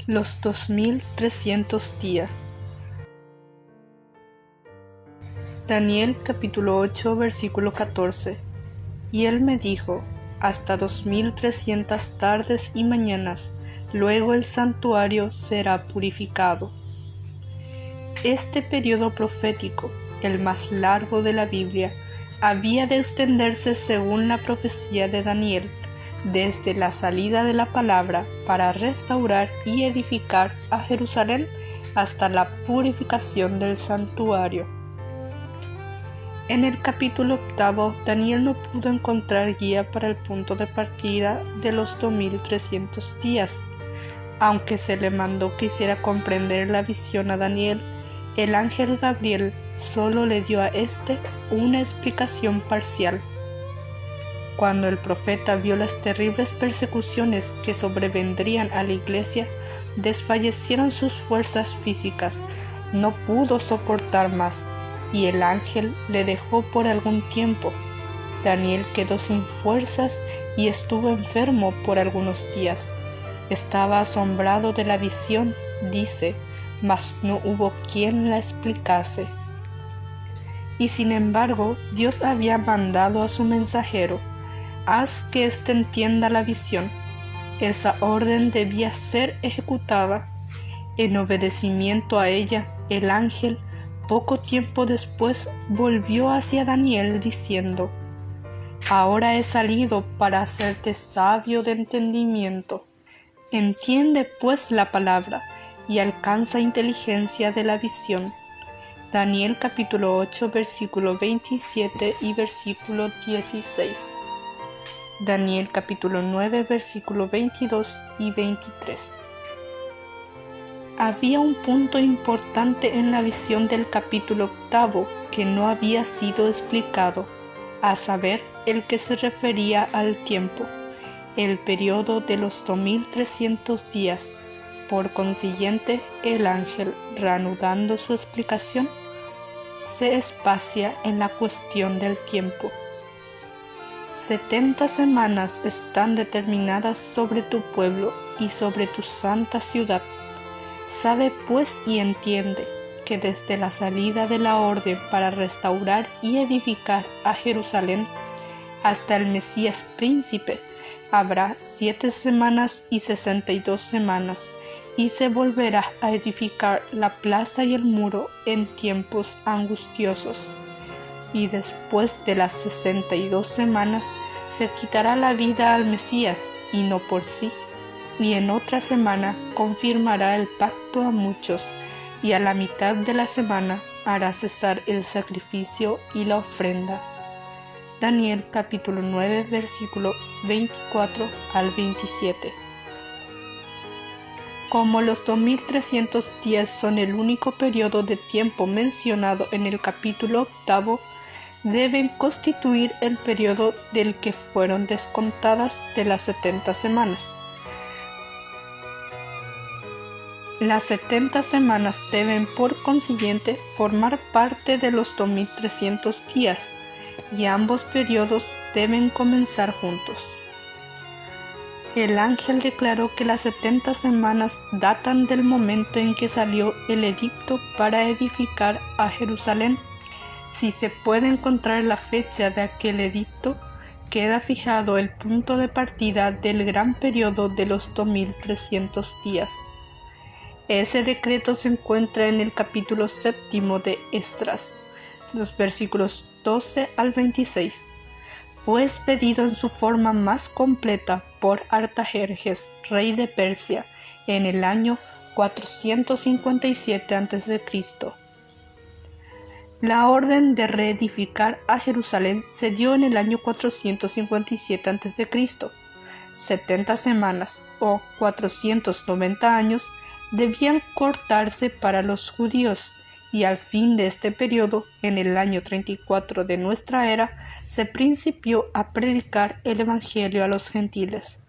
Los 2300 días. Daniel capítulo 8 versículo 14. Y él me dijo: hasta 2300 tardes y mañanas, luego el santuario será purificado. Este periodo profético, el más largo de la Biblia, había de extenderse según la profecía de Daniel, desde la salida de la palabra para restaurar y edificar a Jerusalén hasta la purificación del santuario. En el capítulo 8, Daniel no pudo encontrar guía para el punto de partida de los 2300 días. Aunque se le mandó que hiciera comprender la visión a Daniel, el ángel Gabriel solo le dio a éste una explicación parcial. Cuando el profeta vio las terribles persecuciones que sobrevendrían a la iglesia, desfallecieron sus fuerzas físicas, no pudo soportar más, y el ángel le dejó por algún tiempo. Daniel quedó sin fuerzas y estuvo enfermo por algunos días. Estaba asombrado de la visión, dice, mas no hubo quien la explicase. Y sin embargo, Dios había mandado a su mensajero: haz que éste entienda la visión. Esa orden debía ser ejecutada. En obedecimiento a ella, el ángel, poco tiempo después, volvió hacia Daniel diciendo: ahora he salido para hacerte sabio de entendimiento. Entiende pues la palabra y alcanza inteligencia de la visión. Daniel capítulo 8 versículo 27 y versículo 16. Daniel capítulo 9 versículo 22 y 23. Había un punto importante en la visión del capítulo 8 que no había sido explicado, a saber, el que se refería al tiempo, el periodo de los 2300 días. Por consiguiente, el ángel, reanudando su explicación, se espacia en la cuestión del tiempo. 70 semanas están determinadas sobre tu pueblo y sobre tu santa ciudad. Sabe pues y entiende que desde la salida de la orden para restaurar y edificar a Jerusalén hasta el Mesías príncipe habrá 7 semanas y 62 semanas, y se volverá a edificar la plaza y el muro en tiempos angustiosos. Y después de las 62 semanas se quitará la vida al Mesías, y no por sí. Y en otra semana confirmará el pacto a muchos, y a la mitad de la semana hará cesar el sacrificio y la ofrenda. Daniel capítulo 9 versículo 24 al 27. Como los 2300 días son el único periodo de tiempo mencionado en el capítulo 8, deben constituir el periodo del que fueron descontadas de las 70 semanas. Las 70 semanas deben por consiguiente formar parte de los 2300 días, y ambos periodos deben comenzar juntos. El ángel declaró que las 70 semanas datan del momento en que salió el edicto para edificar a Jerusalén. Si se puede encontrar la fecha de aquel edicto, queda fijado el punto de partida del gran periodo de los 2300 días. Ese decreto se encuentra en el capítulo 7 de Esdras, los versículos 12 al 26. Fue expedido en su forma más completa por Artajerjes, rey de Persia, en el año 457 a.C. La orden de reedificar a Jerusalén se dio en el año 457 a.C. 70 semanas o 490 años debían cortarse para los judíos, y al fin de este periodo, en el año 34 de nuestra era, se principió a predicar el evangelio a los gentiles.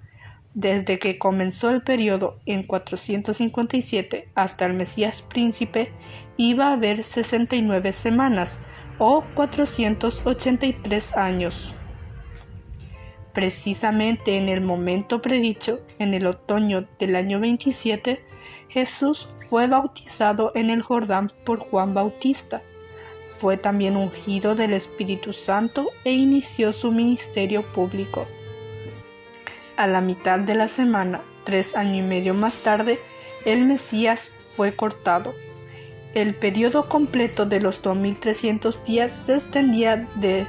Desde que comenzó el periodo en 457 hasta el Mesías príncipe, iba a haber 69 semanas o 483 años. Precisamente en el momento predicho, en el otoño del año 27, Jesús fue bautizado en el Jordán por Juan Bautista. Fue también ungido del Espíritu Santo e inició su ministerio público. A la mitad de la semana, 3 años y medio más tarde, el Mesías fue cortado. El periodo completo de los 2300 días se extendía de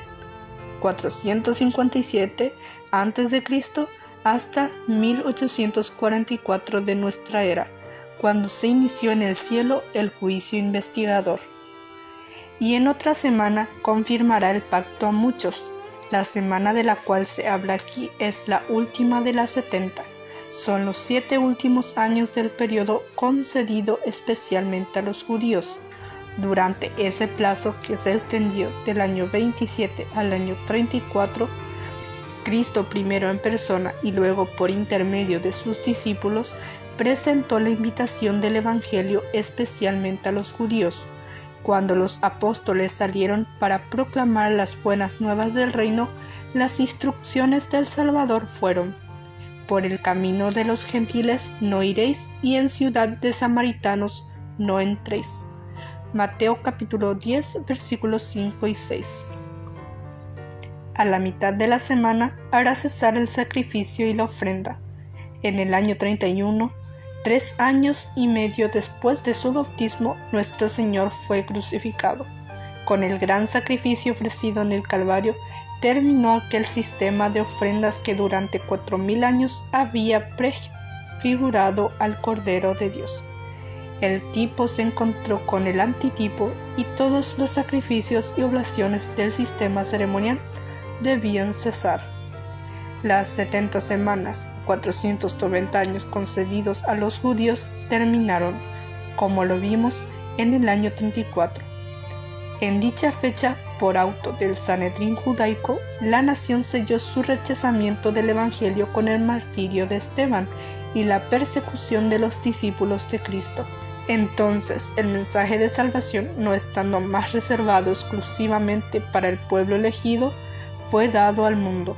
457 a.C. hasta 1844 de nuestra era, cuando se inició en el cielo el juicio investigador. Y en otra semana confirmará el pacto a muchos. La semana de la cual se habla aquí es la última de las 70. Son los 7 últimos años del periodo concedido especialmente a los judíos. Durante ese plazo que se extendió del año 27 al año 34, Cristo primero en persona y luego por intermedio de sus discípulos presentó la invitación del Evangelio especialmente a los judíos. Cuando los apóstoles salieron para proclamar las buenas nuevas del reino, las instrucciones del Salvador fueron: por el camino de los gentiles no iréis, y en ciudad de samaritanos no entréis. Mateo capítulo 10, versículos 5 y 6. A la mitad de la semana hará cesar el sacrificio y la ofrenda. En el año 31, 3 años y medio después de su bautismo, nuestro Señor fue crucificado. Con el gran sacrificio ofrecido en el Calvario, terminó aquel sistema de ofrendas que durante 4000 años había prefigurado al Cordero de Dios. El tipo se encontró con el antitipo y todos los sacrificios y oblaciones del sistema ceremonial debían cesar. Las 70 semanas, 490 años concedidos a los judíos terminaron, como lo vimos, en el año 34. En dicha fecha, por auto del Sanedrín judaico, la nación selló su rechazamiento del Evangelio con el martirio de Esteban y la persecución de los discípulos de Cristo. Entonces, el mensaje de salvación, no estando más reservado exclusivamente para el pueblo elegido, fue dado al mundo.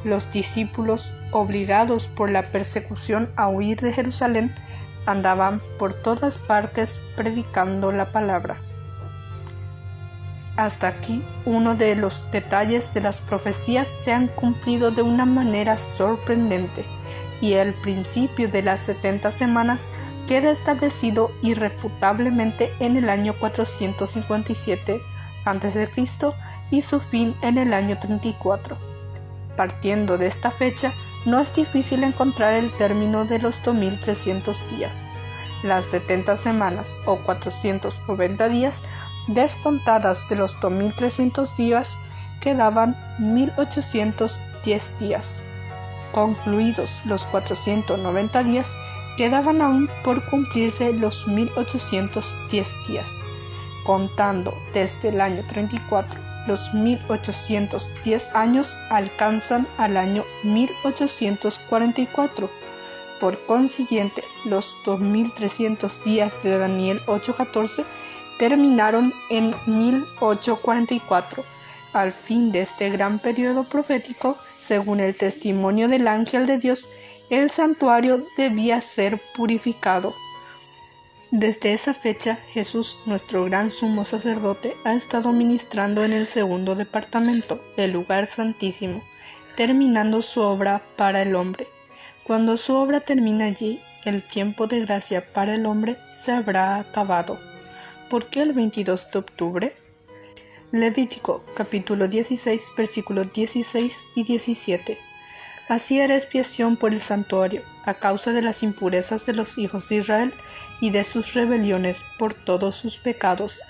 Los discípulos, obligados por la persecución a huir de Jerusalén, andaban por todas partes predicando la palabra. Hasta aquí, uno de los detalles de las profecías se han cumplido de una manera sorprendente, y el principio de las 70 semanas queda establecido irrefutablemente en el año 457 a.C. y su fin en el año 34. Partiendo de esta fecha, no es difícil encontrar el término de los 2300 días. Las 70 semanas o 490 días, descontadas de los 2300 días, quedaban 1810 días. Concluidos los 490 días, quedaban aún por cumplirse los 1810 días. Contando desde el año 34, los 1810 años alcanzan al año 1844. Por consiguiente, los 2300 días de Daniel 8:14 terminaron en 1844. Al fin de este gran periodo profético, según el testimonio del ángel de Dios, el santuario debía ser purificado. Desde esa fecha, Jesús, nuestro gran sumo sacerdote, ha estado ministrando en el segundo departamento, el lugar santísimo, terminando su obra para el hombre. Cuando su obra termina allí, el tiempo de gracia para el hombre se habrá acabado. ¿Por qué el 22 de octubre? Levítico, capítulo 16, versículos 16 y 17. Así hará expiación por el santuario, a causa de las impurezas de los hijos de Israel y de sus rebeliones por todos sus pecados.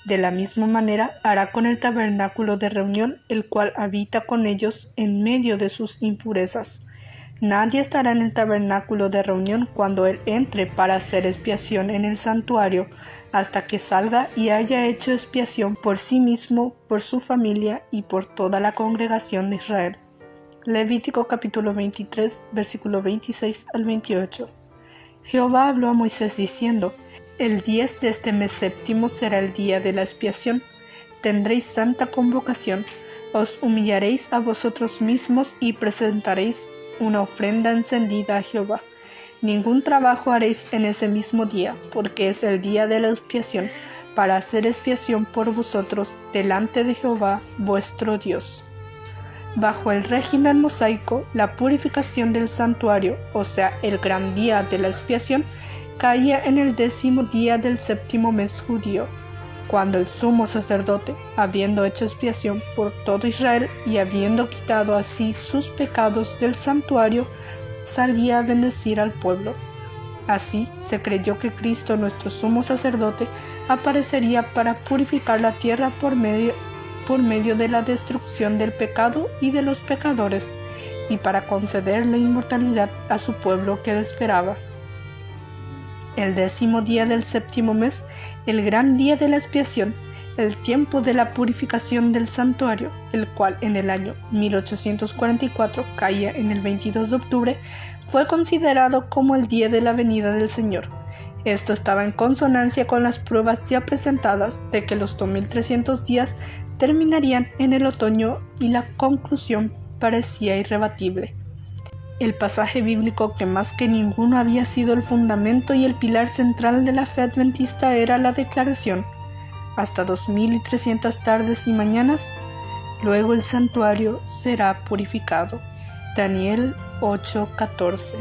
De la misma manera hará con el tabernáculo de reunión, el cual habita con ellos en medio de sus impurezas. Nadie estará en el tabernáculo de reunión cuando él entre para hacer expiación en el santuario, hasta que salga y haya hecho expiación por sí mismo, por su familia y por toda la congregación de Israel. Levítico capítulo 23, versículo 26 al 28. Jehová habló a Moisés diciendo: El 10 de este mes séptimo será el día de la expiación. Tendréis santa convocación. os humillaréis a vosotros mismos y presentaréis una ofrenda encendida a Jehová. Ningún trabajo haréis en ese mismo día, porque es el día de la expiación, para hacer expiación por vosotros delante de Jehová vuestro Dios. Bajo el régimen mosaico, la purificación del santuario, o sea, el gran día de la expiación, caía en el 10º día del 7º mes judío, cuando el sumo sacerdote, habiendo hecho expiación por todo Israel y habiendo quitado así sus pecados del santuario, salía a bendecir al pueblo. Así se creyó que Cristo, nuestro sumo sacerdote, aparecería para purificar la tierra por medio de la destrucción del pecado y de los pecadores, y para conceder la inmortalidad a su pueblo que le esperaba. El 10º día del 7º mes, el gran día de la expiación, el tiempo de la purificación del santuario, el cual en el año 1844 caía en el 22 de octubre, fue considerado como el día de la venida del Señor. Esto estaba en consonancia con las pruebas ya presentadas de que los 2300 días terminarían en el otoño y la conclusión parecía irrebatible. El pasaje bíblico que más que ninguno había sido el fundamento y el pilar central de la fe adventista era la declaración: hasta 2300 tardes y mañanas, luego el santuario será purificado. Daniel 8:14.